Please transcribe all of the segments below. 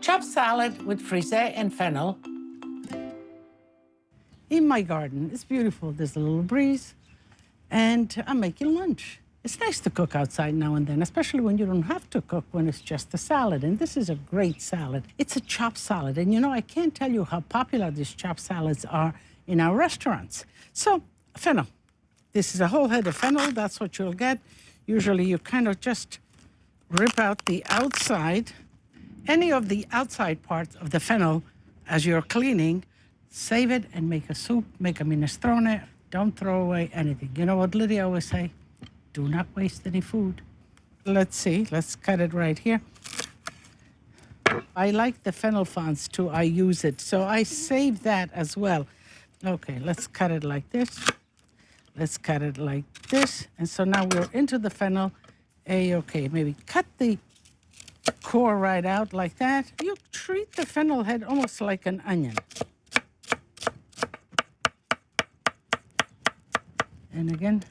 Chopped salad with frisee and fennel. In my garden, it's beautiful. There's a little breeze, and I'm making lunch. It's nice to cook outside now and then, especially when you don't have to cook when it's just a salad. And this is a great salad. It's a chopped salad. And you know, I can't tell you how popular these chopped salads are in our restaurants. So, fennel. This is a whole head of fennel. That's what you'll get. Usually you kind of just rip out the outside. Any of the outside parts of the fennel as you're cleaning, save it and make a soup, make a minestrone. Don't throw away anything. You know what Lidia always say? Do not waste any food. Let's see, let's cut it right here. I like the fennel fronds too, I use it. So I save that as well. Okay, let's cut it like this. Let's cut it like this. And so now we're into the fennel. Okay, maybe cut the core right out like that. You treat the fennel head almost like an onion. And again,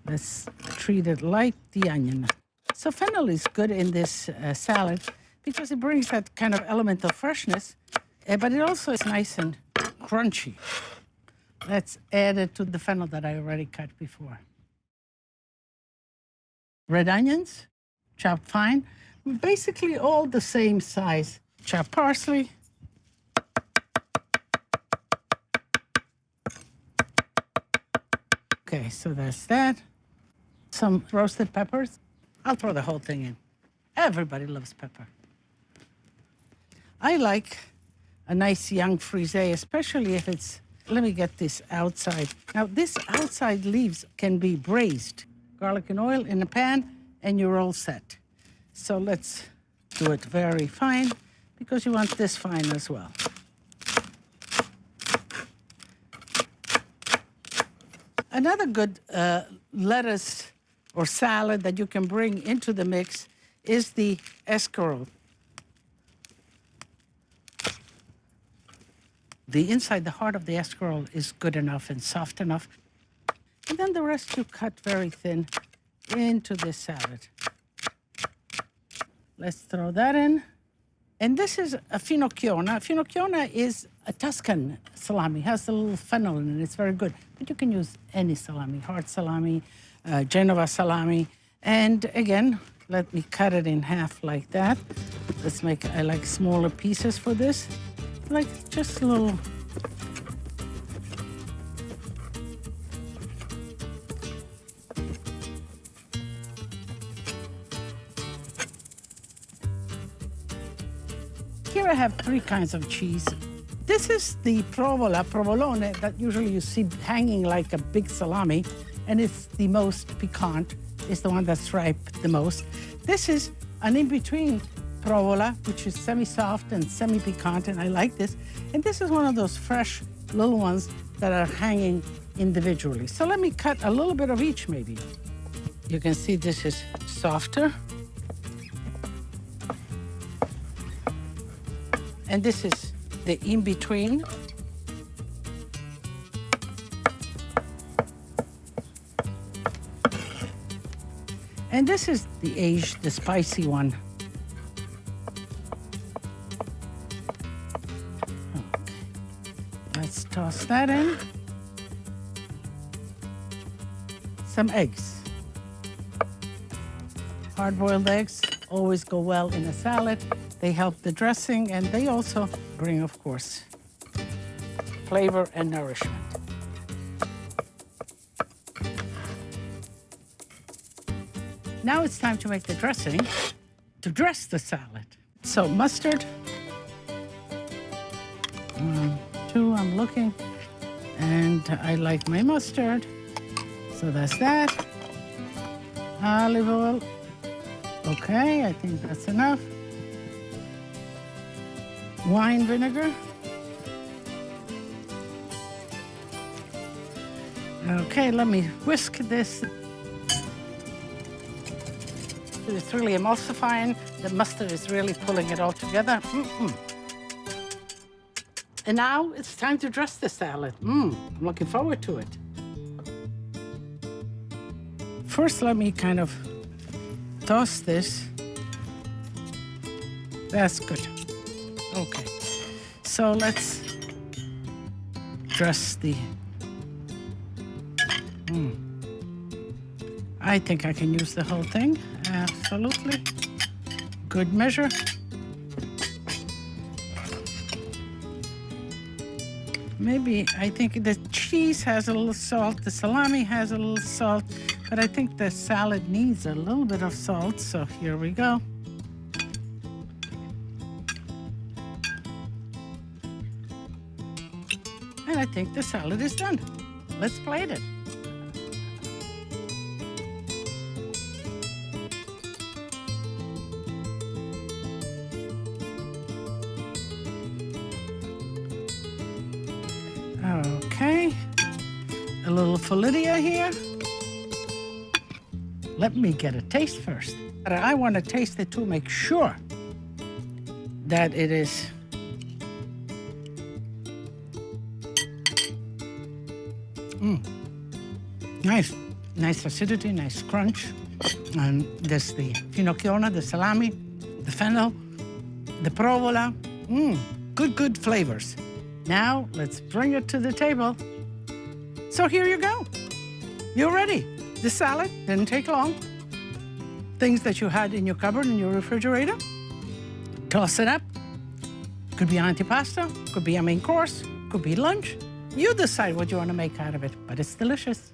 let's treat it like the onion. So fennel is good in this salad because it brings that kind of element of freshness, but it also is nice and crunchy. Let's add it to the fennel that I already cut before. Red onions, chopped fine, basically all the same size. Chopped parsley. Okay, so that's that. Some roasted peppers. I'll throw the whole thing in. Everybody loves pepper. I like a nice young frisee, especially if it's, let me get this outside. Now, this outside leaves can be braised. Garlic and oil in a pan, and you're all set. So let's do it very fine, because you want this fine as well. Another good lettuce or salad that you can bring into the mix is the escarole. The inside, the heart of the escarole is good enough and soft enough. And then the rest you cut very thin into this salad. Let's throw that in. And this is a finocchiona. Finocchiona is a Tuscan salami. It has a little fennel in it. It's very good. But you can use any salami, hard salami, Genova salami. And again, let me cut it in half like that. Let's make, I like smaller pieces for this. Like just a little. Here I have 3 kinds of cheese. This is the provolone that usually you see hanging like a big salami, and it's the most piquant. It's the one that's ripe the most. This is an in-between provola, which is semi-soft and semi-piquant, and I like this. And this is one of those fresh little ones that are hanging individually. So let me cut a little bit of each, maybe. You can see this is softer. And this is the in-between. And this is the aged, the spicy one. Okay. Let's toss that in. Some eggs. Hard-boiled eggs always go well in a salad. They help the dressing, and they also bring, of course, flavor and nourishment. Now it's time to make the dressing to dress the salad. So mustard. 1, 2, I'm looking. And I like my mustard. So that's that. Olive oil. Okay, I think that's enough. Wine vinegar. Okay, let me whisk this. It's really emulsifying. The mustard is really pulling it all together. And now it's time to dress the salad. I'm looking forward to it. First, let me kind of toss this That's good. Okay. So let's dress the... I think I can use the whole thing. Absolutely. Good measure. Maybe, I think the cheese has a little salt, the salami has a little salt, but I think the salad needs a little bit of salt, so here we go. And I think the salad is done. Let's plate it. Okay, a little for Lidia here. Let me get a taste first. I want to taste it to make sure that it is nice acidity, nice crunch. And there's the finocchione, the salami, the fennel, the provola. Good flavors. Now, let's bring it to the table. So here you go. You're ready. The salad didn't take long. Things that you had in your cupboard, in your refrigerator. Toss it up. Could be antipasto, could be a main course, could be lunch. You decide what you want to make out of it, but it's delicious.